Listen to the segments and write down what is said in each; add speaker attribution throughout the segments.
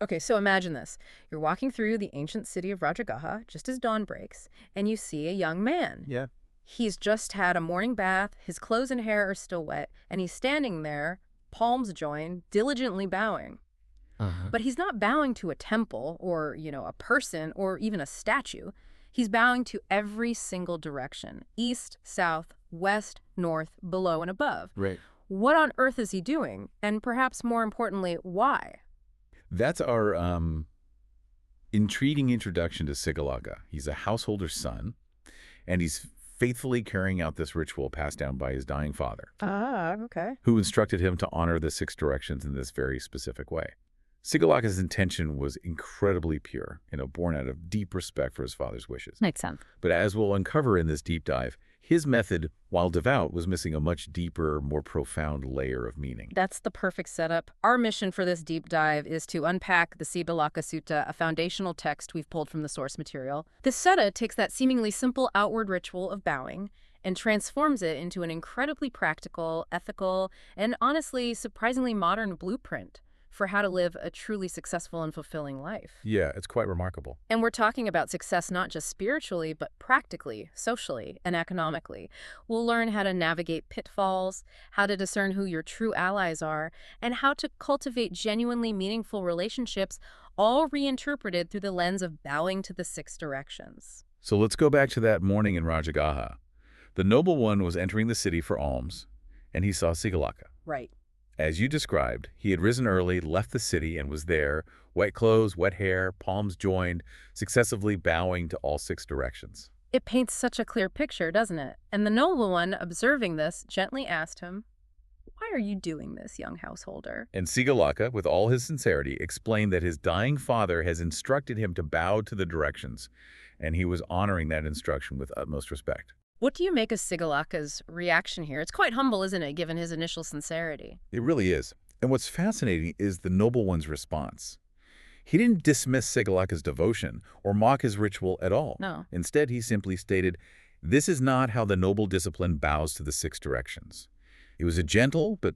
Speaker 1: Okay, so imagine this. You're walking through the ancient city of Rajagaha just as dawn breaks, and you see a young man.
Speaker 2: Yeah.
Speaker 1: He's just had a morning bath, his clothes and hair are still wet, and he's standing there, palms joined, diligently bowing.
Speaker 2: Uh-huh.
Speaker 1: But he's not bowing to a temple or, a person or even a statue. He's bowing to every single direction, east, south, west, north, below, and above.
Speaker 2: Right.
Speaker 1: What on earth is he doing? And perhaps more importantly, why?
Speaker 2: That's our intriguing introduction to Sigalaka. He's a householder's son, and he's faithfully carrying out this ritual passed down by his dying father,
Speaker 1: Ah, okay.
Speaker 2: who instructed him to honor the 6 directions in this very specific way. Sigalaka's intention was incredibly pure, born out of deep respect for his father's wishes.
Speaker 1: Makes sense.
Speaker 2: But as we'll uncover in this deep dive, his method, while devout, was missing a much deeper, more profound layer of meaning.
Speaker 1: That's the perfect setup. Our mission for this deep dive is to unpack the Siṅgālakasuttaṃ, a foundational text we've pulled from the source material. This sutta takes that seemingly simple outward ritual of bowing and transforms it into an incredibly practical, ethical, and honestly, surprisingly modern blueprint for how to live a truly successful and fulfilling life.
Speaker 2: Yeah, it's quite remarkable.
Speaker 1: And we're talking about success not just spiritually, but practically, socially, and economically. We'll learn how to navigate pitfalls, how to discern who your true allies are, and how to cultivate genuinely meaningful relationships, all reinterpreted through the lens of bowing to the 6 directions.
Speaker 2: So let's go back to that morning in Rajagaha. The noble one was entering the city for alms, and he saw Sigalaka.
Speaker 1: Right.
Speaker 2: As you described, he had risen early, left the city, and was there, wet clothes, wet hair, palms joined, successively bowing to all 6 directions.
Speaker 1: It paints such a clear picture, doesn't it? And the noble one, observing this, gently asked him, "Why are you doing this, young householder?"
Speaker 2: And Sigalaka, with all his sincerity, explained that his dying father has instructed him to bow to the directions, and he was honoring that instruction with utmost respect.
Speaker 1: What do you make of Sigalaka's reaction here? It's quite humble, isn't it, given his initial sincerity?
Speaker 2: It really is. And what's fascinating is the noble one's response. He didn't dismiss Sigalaka's devotion or mock his ritual at all.
Speaker 1: No.
Speaker 2: Instead, he simply stated, "This is not how the noble discipline bows to the 6 directions." It was a gentle but,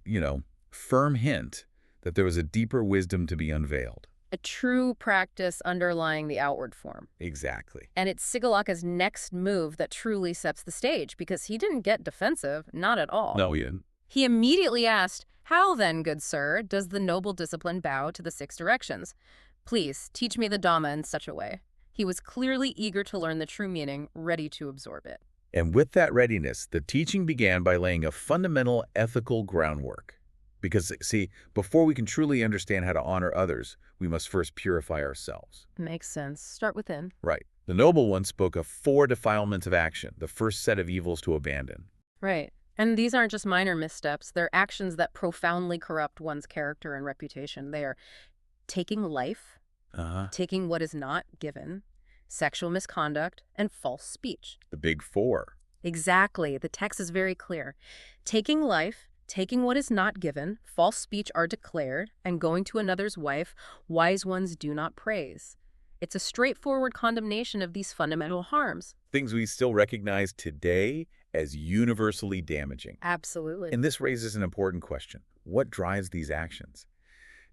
Speaker 2: firm hint that there was a deeper wisdom to be unveiled.
Speaker 1: A true practice underlying the outward form.
Speaker 2: Exactly.
Speaker 1: And it's Sigalaka's next move that truly sets the stage, because he didn't get defensive, not at all.
Speaker 2: No, he didn't.
Speaker 1: He immediately asked, "How then, good sir, does the noble discipline bow to the 6 directions? Please, teach me the Dhamma in such a way." He was clearly eager to learn the true meaning, ready to absorb it.
Speaker 2: And with that readiness, the teaching began by laying a fundamental ethical groundwork. Because, see, before we can truly understand how to honor others, we must first purify ourselves.
Speaker 1: Makes sense. Start within.
Speaker 2: Right. The noble one spoke of 4 defilements of action, the first set of evils to abandon.
Speaker 1: Right. And these aren't just minor missteps. They're actions that profoundly corrupt one's character and reputation. They are taking life, taking what is not given, sexual misconduct, and false speech.
Speaker 2: The big 4.
Speaker 1: Exactly. The text is very clear. Taking life, taking what is not given, false speech are declared, and going to another's wife, wise ones do not praise. It's a straightforward condemnation of these fundamental harms.
Speaker 2: Things we still recognize today as universally damaging.
Speaker 1: Absolutely.
Speaker 2: And this raises an important question. What drives these actions?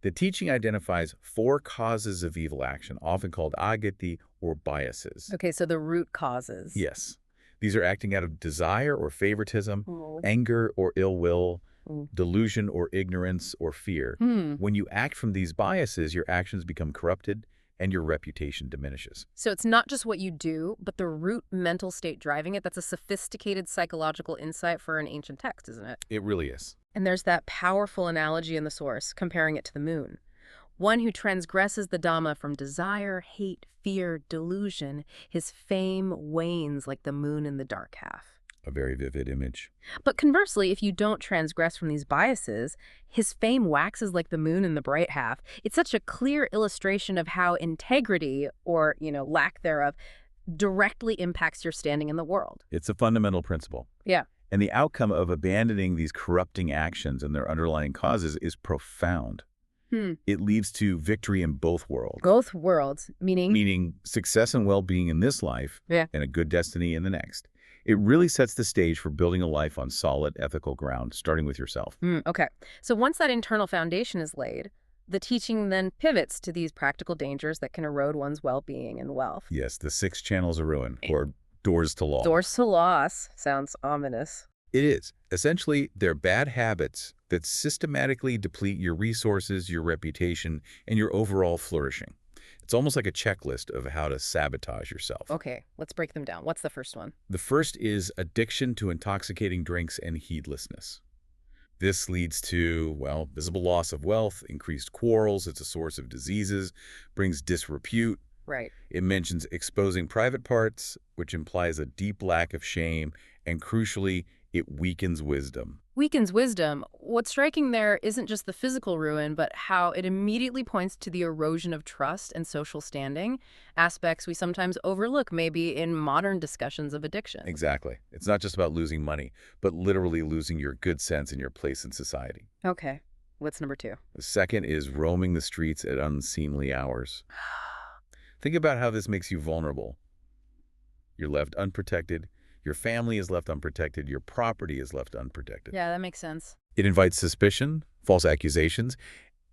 Speaker 2: The teaching identifies 4 causes of evil action, often called agati or biases.
Speaker 1: Okay, so the root causes.
Speaker 2: Yes. These are acting out of desire or favoritism, anger or ill will, delusion or ignorance or fear. When you act from these biases, your actions become corrupted and your reputation diminishes.
Speaker 1: So it's not just what you do, but the root mental state driving it. That's a sophisticated psychological insight for an ancient text, isn't it?
Speaker 2: It really is.
Speaker 1: And there's that powerful analogy in the source, comparing it to the moon. One who transgresses the Dhamma from desire, hate, fear, delusion, his fame wanes like the moon in the dark half.
Speaker 2: A very vivid image.
Speaker 1: But conversely, if you don't transgress from these biases, his fame waxes like the moon in the bright half. It's such a clear illustration of how integrity, or, lack thereof, directly impacts your standing in the world.
Speaker 2: It's a fundamental principle.
Speaker 1: Yeah.
Speaker 2: And the outcome of abandoning these corrupting actions and their underlying causes is profound. It leads to victory in both worlds.
Speaker 1: Both worlds, meaning?
Speaker 2: Meaning success and well-being in this life,
Speaker 1: Yeah.
Speaker 2: and a good destiny in the next. It really sets the stage for building a life on solid ethical ground, starting with yourself.
Speaker 1: Okay. So once that internal foundation is laid, The teaching then pivots to these practical dangers that can erode one's well-being and wealth.
Speaker 2: Yes, the 6 channels of ruin, or doors to loss.
Speaker 1: Doors to loss sounds ominous.
Speaker 2: It is. Essentially, they're bad habits that systematically deplete your resources, your reputation, and your overall flourishing. It's almost like a checklist of how to sabotage yourself.
Speaker 1: Okay, let's break them down. What's the first one?
Speaker 2: The first is addiction to intoxicating drinks and heedlessness. This leads to, well, visible loss of wealth, increased quarrels, it's a source of diseases, brings disrepute.
Speaker 1: Right.
Speaker 2: It mentions exposing private parts, which implies a deep lack of shame, and crucially, it weakens wisdom.
Speaker 1: Weakens wisdom. What's striking there isn't just the physical ruin, but how it immediately points to the erosion of trust and social standing, aspects we sometimes overlook maybe in modern discussions of addiction.
Speaker 2: Exactly. It's not just about losing money, but literally losing your good sense and your place in society.
Speaker 1: Okay. What's number 2?
Speaker 2: The second is roaming the streets at unseemly hours. Think about how this makes you vulnerable. You're left unprotected. Your family is left unprotected. Your property is left unprotected.
Speaker 1: Yeah, that makes sense.
Speaker 2: It invites suspicion, false accusations,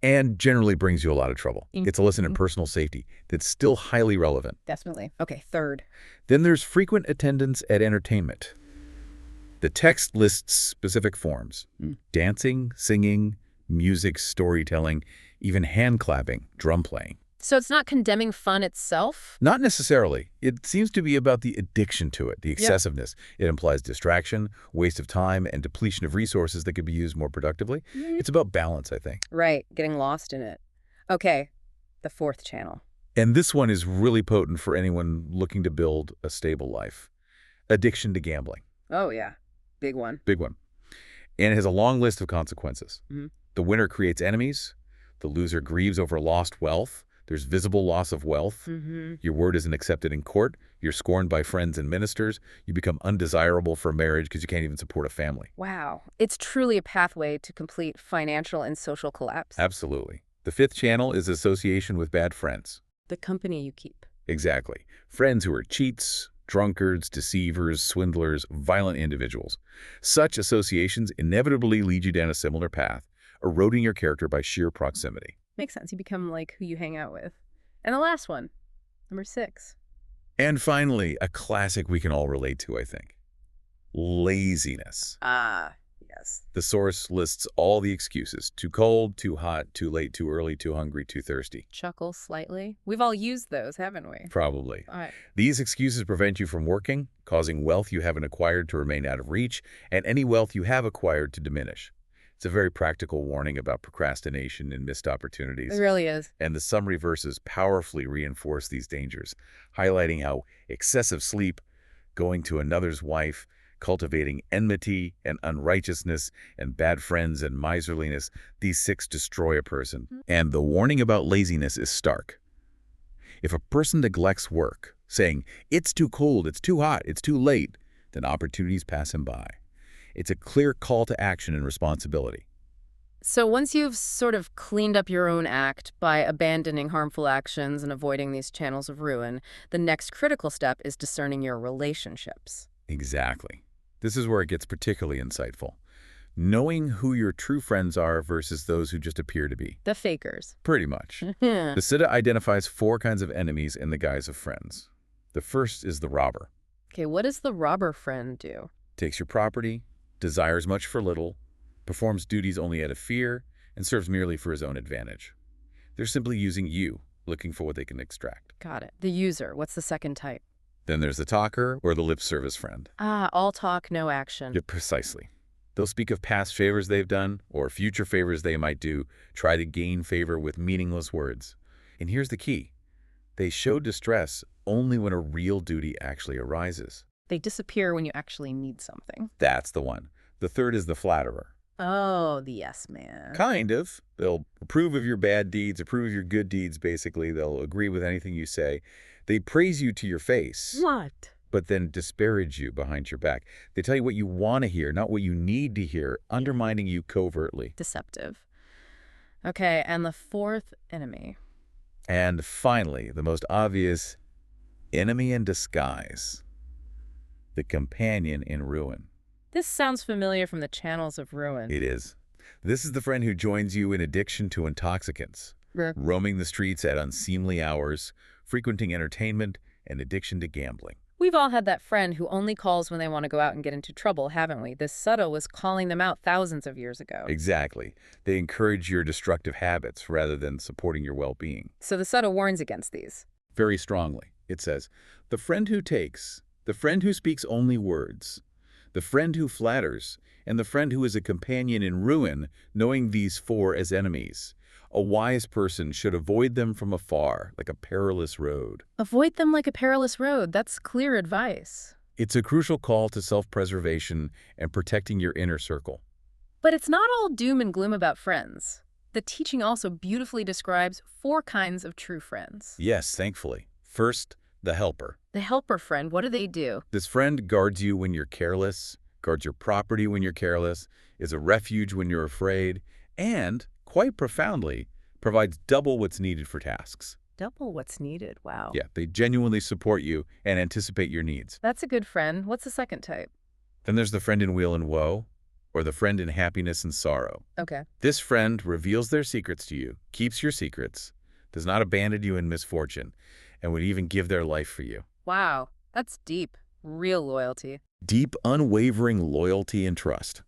Speaker 2: and generally brings you a lot of trouble. It's a lesson in personal safety that's still highly relevant.
Speaker 1: Definitely. Okay, third.
Speaker 2: Then there's frequent attendance at entertainment. The text lists specific forms: dancing, singing, music, storytelling, even hand clapping, drum playing.
Speaker 1: So it's not condemning fun itself?
Speaker 2: Not necessarily. It seems to be about the addiction to it, the excessiveness. It implies distraction, waste of time, and depletion of resources that could be used more productively. It's about balance, I think.
Speaker 1: Right, getting lost in it. Okay, the 4th channel.
Speaker 2: And this one is really potent for anyone looking to build a stable life. Addiction to gambling.
Speaker 1: Oh, yeah. Big one.
Speaker 2: Big one. And it has a long list of consequences. The winner creates enemies. The loser grieves over lost wealth. There's visible loss of wealth. Your word isn't accepted in court. You're scorned by friends and ministers. You become undesirable for marriage because you can't even support a family.
Speaker 1: Wow. It's truly a pathway to complete financial and social collapse.
Speaker 2: Absolutely. The 5th channel is association with bad friends.
Speaker 1: The company you keep.
Speaker 2: Exactly. Friends who are cheats, drunkards, deceivers, swindlers, violent individuals. Such associations inevitably lead you down a similar path, eroding your character by sheer proximity.
Speaker 1: Makes sense. You become like who you hang out with. And the last one, number 6.
Speaker 2: And finally, a classic we can all relate to, I think. Laziness.
Speaker 1: Ah, yes.
Speaker 2: The source lists all the excuses: too cold, too hot, too late, too early, too hungry, too thirsty.
Speaker 1: Chuckle slightly. We've all used those, haven't we?
Speaker 2: Probably.
Speaker 1: All right.
Speaker 2: These excuses prevent you from working, causing wealth you haven't acquired to remain out of reach, and any wealth you have acquired to diminish. It's a very practical warning about procrastination and missed opportunities.
Speaker 1: It really is.
Speaker 2: And the summary verses powerfully reinforce these dangers, highlighting how excessive sleep, going to another's wife, cultivating enmity and unrighteousness, and bad friends and miserliness, these 6 destroy a person. And the warning about laziness is stark. If a person neglects work, saying, "It's too cold, it's too hot, it's too late," then opportunities pass him by. It's a clear call to action and responsibility.
Speaker 1: So once you've sort of cleaned up your own act by abandoning harmful actions and avoiding these channels of ruin, the next critical step is discerning your relationships.
Speaker 2: Exactly. This is where it gets particularly insightful. Knowing who your true friends are versus those who just appear to be.
Speaker 1: The fakers.
Speaker 2: Pretty much. The Siddha identifies 4 kinds of enemies in the guise of friends. The first is the robber.
Speaker 1: Okay, what does the robber friend do?
Speaker 2: Takes your property, desires much for little, performs duties only out of fear, and serves merely for his own advantage. They're simply using you, looking for what they can extract.
Speaker 1: Got it. The user. What's the second type?
Speaker 2: Then there's the talker or the lip service friend.
Speaker 1: Ah, all talk, no action.
Speaker 2: Yeah, precisely. They'll speak of past favors they've done or future favors they might do, try to gain favor with meaningless words. And here's the key. They show distress only when a real duty actually arises.
Speaker 1: They disappear when you actually need something.
Speaker 2: That's the one. The third is the flatterer.
Speaker 1: Oh, the yes man.
Speaker 2: Kind of. They'll approve of your bad deeds, approve of your good deeds, basically. They'll agree with anything you say. They praise you to your face.
Speaker 1: What?
Speaker 2: But then disparage you behind your back. They tell you what you want to hear, not what you need to hear, undermining you covertly.
Speaker 1: Deceptive. Okay, and the 4th enemy.
Speaker 2: And finally, the most obvious enemy in disguise. The companion in ruin.
Speaker 1: This sounds familiar from the channels of ruin.
Speaker 2: It is. This is the friend who joins you in addiction to intoxicants, roaming the streets at unseemly hours, frequenting entertainment, and addiction to gambling.
Speaker 1: We've all had that friend who only calls when they want to go out and get into trouble, haven't we? This sutta was calling them out thousands of years ago.
Speaker 2: Exactly. They encourage your destructive habits rather than supporting your well-being.
Speaker 1: So the sutta warns against these.
Speaker 2: Very strongly. It says, the friend who takes, the friend who speaks only words, the friend who flatters, and the friend who is a companion in ruin, knowing these four as enemies. A wise person should avoid them from afar, like a perilous road.
Speaker 1: Avoid them like a perilous road. That's clear advice.
Speaker 2: It's a crucial call to self-preservation and protecting your inner circle.
Speaker 1: But it's not all doom and gloom about friends. The teaching also beautifully describes 4 kinds of true friends.
Speaker 2: Yes, thankfully. First, the helper.
Speaker 1: The helper friend, what do they do?
Speaker 2: This friend guards you when you're careless, guards your property when you're careless, is a refuge when you're afraid, and, quite profoundly, provides double what's needed for tasks.
Speaker 1: Double what's needed, wow.
Speaker 2: Yeah, they genuinely support you and anticipate your needs.
Speaker 1: That's a good friend. What's the second type?
Speaker 2: Then there's the friend in weal and woe, or the friend in happiness and sorrow.
Speaker 1: Okay.
Speaker 2: This friend reveals their secrets to you, keeps your secrets, does not abandon you in misfortune, and would even give their life for you.
Speaker 1: Wow, that's deep. Real loyalty.
Speaker 2: Deep, unwavering loyalty and trust.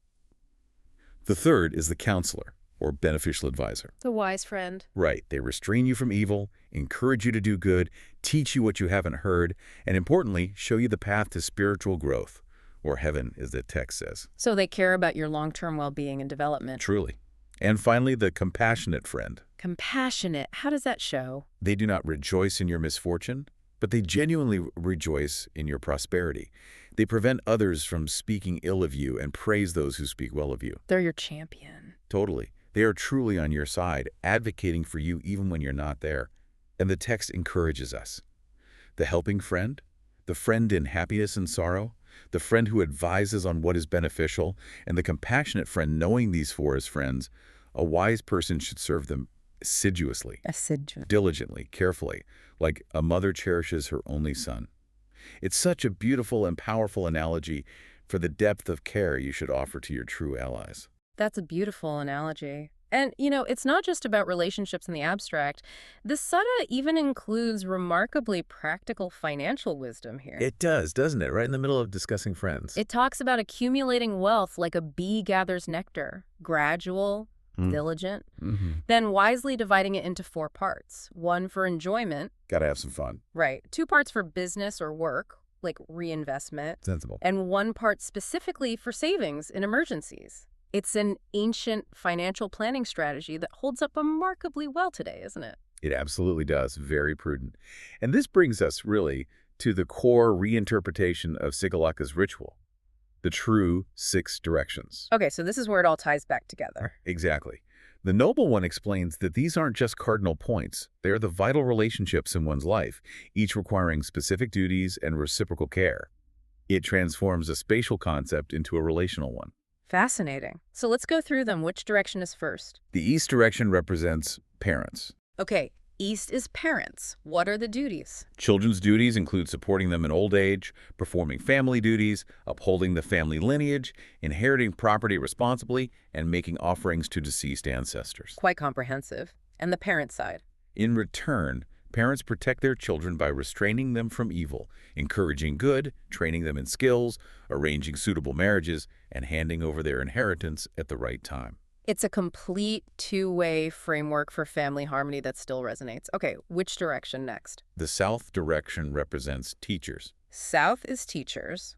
Speaker 2: The third is the counselor, or beneficial advisor.
Speaker 1: The wise friend.
Speaker 2: Right. They restrain you from evil, encourage you to do good, teach you what you haven't heard, and importantly, show you the path to spiritual growth, or heaven, as the text says.
Speaker 1: So they care about your long-term well-being and development.
Speaker 2: Truly. And finally, the compassionate friend.
Speaker 1: Compassionate. How does that show?
Speaker 2: They do not rejoice in your misfortune, but they genuinely rejoice in your prosperity. They prevent others from speaking ill of you and praise those who speak well of you.
Speaker 1: They're your champion.
Speaker 2: Totally. They are truly on your side, advocating for you even when you're not there. And the text encourages us. The helping friend, the friend in happiness and sorrow, the friend who advises on what is beneficial, and the compassionate friend knowing these four as friends, a wise person should serve them assiduously, diligently, carefully, like a mother cherishes her only son. It's such a beautiful and powerful analogy for the depth of care you should offer to your true allies.
Speaker 1: That's a beautiful analogy. And, you know, it's not just about relationships in the abstract. The sutta even includes remarkably practical financial wisdom here.
Speaker 2: It does, doesn't it? Right in the middle of discussing friends.
Speaker 1: It talks about accumulating wealth like a bee gathers nectar, gradual, diligent, then wisely dividing it into 4 parts. 1 for enjoyment.
Speaker 2: Gotta have some fun.
Speaker 1: Right. 2 parts for business or work, like reinvestment.
Speaker 2: Sensible.
Speaker 1: And 1 part specifically for savings in emergencies. It's an ancient financial planning strategy that holds up remarkably well today, isn't it?
Speaker 2: It absolutely does. Very prudent. And this brings us, really, to the core reinterpretation of Sigalaka's ritual, the true 6 directions.
Speaker 1: Okay, so this is where it all ties back together.
Speaker 2: Exactly. The Noble One explains that these aren't just cardinal points. They are the vital relationships in one's life, each requiring specific duties and reciprocal care. It transforms a spatial concept into a relational one.
Speaker 1: Fascinating. So let's go through them. Which direction is first?
Speaker 2: The East direction represents parents.
Speaker 1: Okay, East is parents. What are the duties?
Speaker 2: Children's duties include supporting them in old age, performing family duties, upholding the family lineage, inheriting property responsibly, and making offerings to deceased ancestors.
Speaker 1: Quite comprehensive. And the parent side?
Speaker 2: In return, parents protect their children by restraining them from evil, encouraging good, training them in skills, arranging suitable marriages, and handing over their inheritance at the right time.
Speaker 1: It's a complete 2-way framework for family harmony that still resonates. Okay, which direction next?
Speaker 2: The South direction represents teachers.
Speaker 1: South is teachers.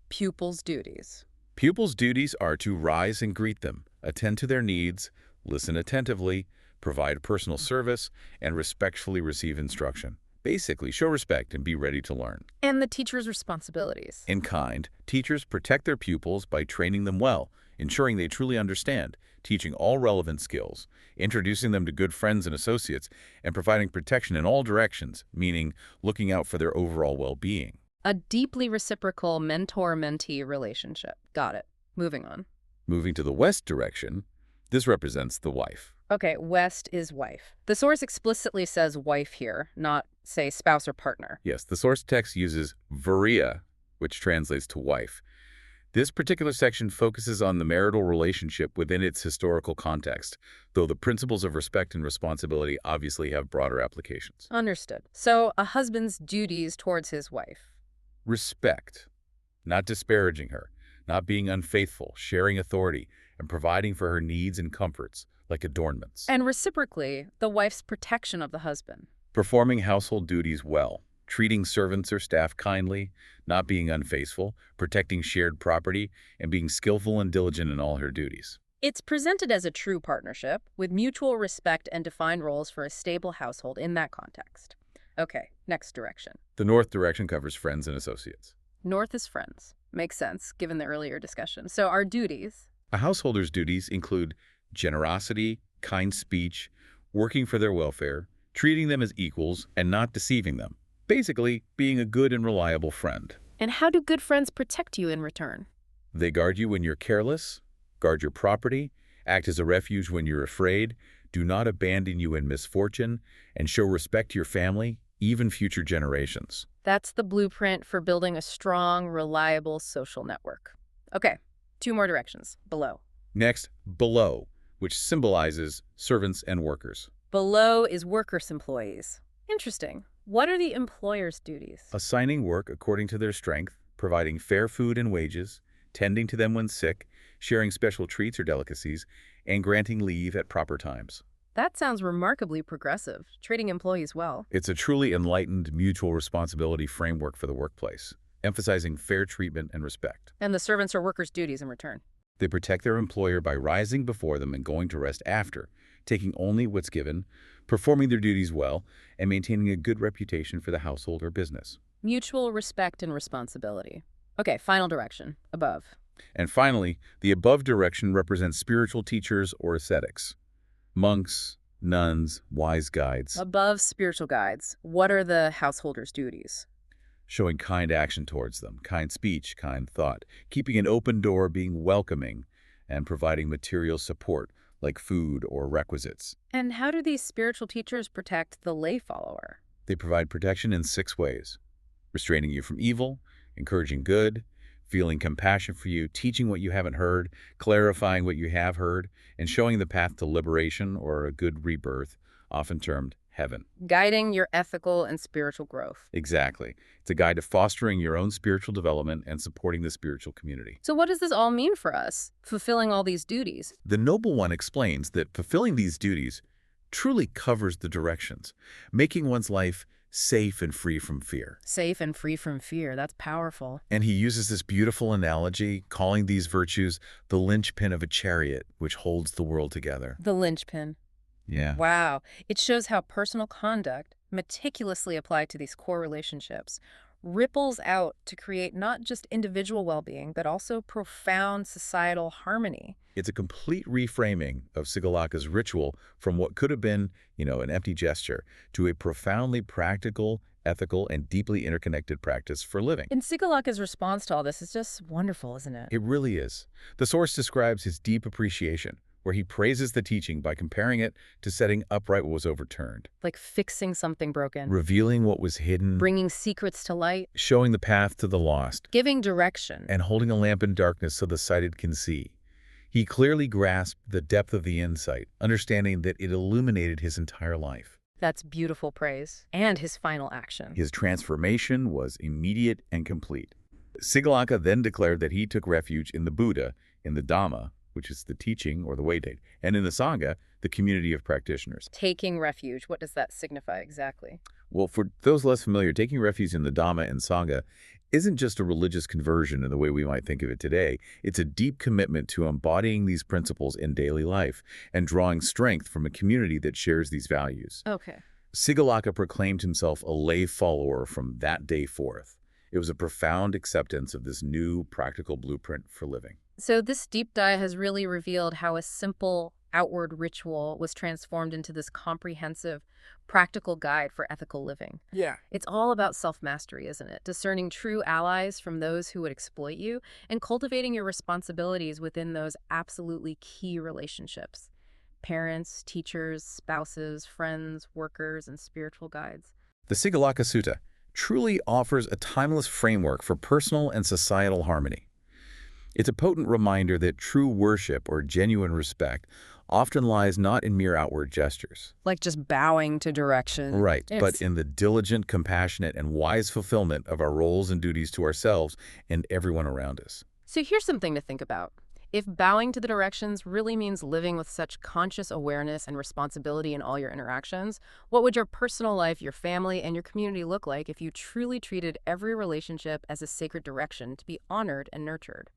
Speaker 1: Pupils' duties.
Speaker 2: Pupils' duties are to rise and greet them, attend to their needs, listen attentively, provide personal service, and respectfully receive instruction. Basically, show respect and be ready to learn.
Speaker 1: And the teacher's responsibilities.
Speaker 2: In kind, teachers protect their pupils by training them well, ensuring they truly understand, teaching all relevant skills, introducing them to good friends and associates, and providing protection in all directions, meaning looking out for their overall well-being.
Speaker 1: A deeply reciprocal mentor-mentee relationship. Got it. Moving on.
Speaker 2: Moving to the West direction, this represents the wife.
Speaker 1: Okay, West is wife. The source explicitly says wife here, not, say, spouse or partner.
Speaker 2: Yes, the source text uses varia, which translates to wife. This particular section focuses on the marital relationship within its historical context, though the principles of respect and responsibility obviously have broader applications.
Speaker 1: Understood. So a husband's duties towards his wife.
Speaker 2: Respect, not disparaging her, not being unfaithful, sharing authority, and providing for her needs and comforts, like adornments.
Speaker 1: And reciprocally, the wife's protection of the husband.
Speaker 2: Performing household duties well, treating servants or staff kindly, not being unfaithful, protecting shared property, and being skillful and diligent in all her duties.
Speaker 1: It's presented as a true partnership, with mutual respect and defined roles for a stable household in that context. Okay, next direction.
Speaker 2: The north direction covers friends and associates.
Speaker 1: North is friends. Makes sense, given the earlier discussion. So our duties.
Speaker 2: A householder's duties include generosity, kind speech, working for their welfare, treating them as equals, and not deceiving them. Basically, being a good and reliable friend.
Speaker 1: And how do good friends protect you in return?
Speaker 2: They guard you when you're careless, guard your property, act as a refuge when you're afraid, do not abandon you in misfortune, and show respect to your family, even future generations.
Speaker 1: That's the blueprint for building a strong, reliable social network. Okay, 2 more directions, below.
Speaker 2: Next, below, which symbolizes servants and workers.
Speaker 1: Below is workers' employees. Interesting. What are the employer's duties?
Speaker 2: Assigning work according to their strength, providing fair food and wages, tending to them when sick, sharing special treats or delicacies, and granting leave at proper times.
Speaker 1: That sounds remarkably progressive, treating employees well.
Speaker 2: It's a truly enlightened mutual responsibility framework for the workplace, emphasizing fair treatment and respect.
Speaker 1: And the servants are workers' duties in return.
Speaker 2: They protect their employer by rising before them and going to rest after, taking only what's given, performing their duties well, and maintaining a good reputation for the household or business.
Speaker 1: Mutual respect and responsibility. Okay, final direction, above.
Speaker 2: And finally, the above direction represents spiritual teachers or ascetics. Monks, nuns, wise guides.
Speaker 1: Above spiritual guides, what are the householder's duties?
Speaker 2: Showing kind action towards them, kind speech, kind thought, keeping an open door, being welcoming, and providing material support, like food or requisites.
Speaker 1: And how do these spiritual teachers protect the lay follower?
Speaker 2: They provide protection in 6 ways: restraining you from evil, encouraging good, feeling compassion for you, teaching what you haven't heard, clarifying what you have heard, and showing the path to liberation or a good rebirth, often termed heaven.
Speaker 1: Guiding your ethical and spiritual growth.
Speaker 2: Exactly. It's a guide to fostering your own spiritual development and supporting the spiritual community.
Speaker 1: So what does this all mean for us, fulfilling all these duties?
Speaker 2: The Noble One explains that fulfilling these duties truly covers the directions, making one's life safe and free from fear.
Speaker 1: Safe and free from fear. That's powerful.
Speaker 2: And he uses this beautiful analogy, calling these virtues the linchpin of a chariot, which holds the world together.
Speaker 1: The linchpin.
Speaker 2: Yeah.
Speaker 1: Wow. It shows how personal conduct, meticulously applied to these core relationships, ripples out to create not just individual well-being, but also profound societal harmony.
Speaker 2: It's a complete reframing of Sigalaka's ritual from what could have been, an empty gesture, to a profoundly practical, ethical, and deeply interconnected practice for living.
Speaker 1: And Sigalaka's response to all this is just wonderful, isn't it?
Speaker 2: It really is. The source describes his deep appreciation, where he praises the teaching by comparing it to setting upright what was overturned.
Speaker 1: Like fixing something broken.
Speaker 2: Revealing what was hidden.
Speaker 1: Bringing secrets to light.
Speaker 2: Showing the path to the lost.
Speaker 1: Giving direction.
Speaker 2: And holding a lamp in darkness so the sighted can see. He clearly grasped the depth of the insight, understanding that it illuminated his entire life.
Speaker 1: That's beautiful praise. And his final action.
Speaker 2: His transformation was immediate and complete. Sigalaka then declared that he took refuge in the Buddha, in the Dhamma, which is the teaching or the way date, and in the Sangha, the community of practitioners.
Speaker 1: Taking refuge, what does that signify exactly?
Speaker 2: Well, for those less familiar, taking refuge in the Dhamma and Sangha isn't just a religious conversion in the way we might think of it today. It's a deep commitment to embodying these principles in daily life and drawing strength from a community that shares these values.
Speaker 1: Okay.
Speaker 2: Sigalaka proclaimed himself a lay follower from that day forth. It was a profound acceptance of this new practical blueprint for living.
Speaker 1: So this deep dive has really revealed how a simple outward ritual was transformed into this comprehensive, practical guide for ethical living.
Speaker 3: Yeah.
Speaker 1: It's all about self-mastery, isn't it? Discerning true allies from those who would exploit you and cultivating your responsibilities within those absolutely key relationships. Parents, teachers, spouses, friends, workers, and spiritual guides.
Speaker 2: The Siṅgālakasuttaṃ truly offers a timeless framework for personal and societal harmony. It's a potent reminder that true worship or genuine respect often lies not in mere outward gestures.
Speaker 1: Like just bowing to direction.
Speaker 2: Right, but in the diligent, compassionate, and wise fulfillment of our roles and duties to ourselves and everyone around us.
Speaker 1: So here's something to think about. If bowing to the directions really means living with such conscious awareness and responsibility in all your interactions, what would your personal life, your family, and your community look like if you truly treated every relationship as a sacred direction to be honored and nurtured?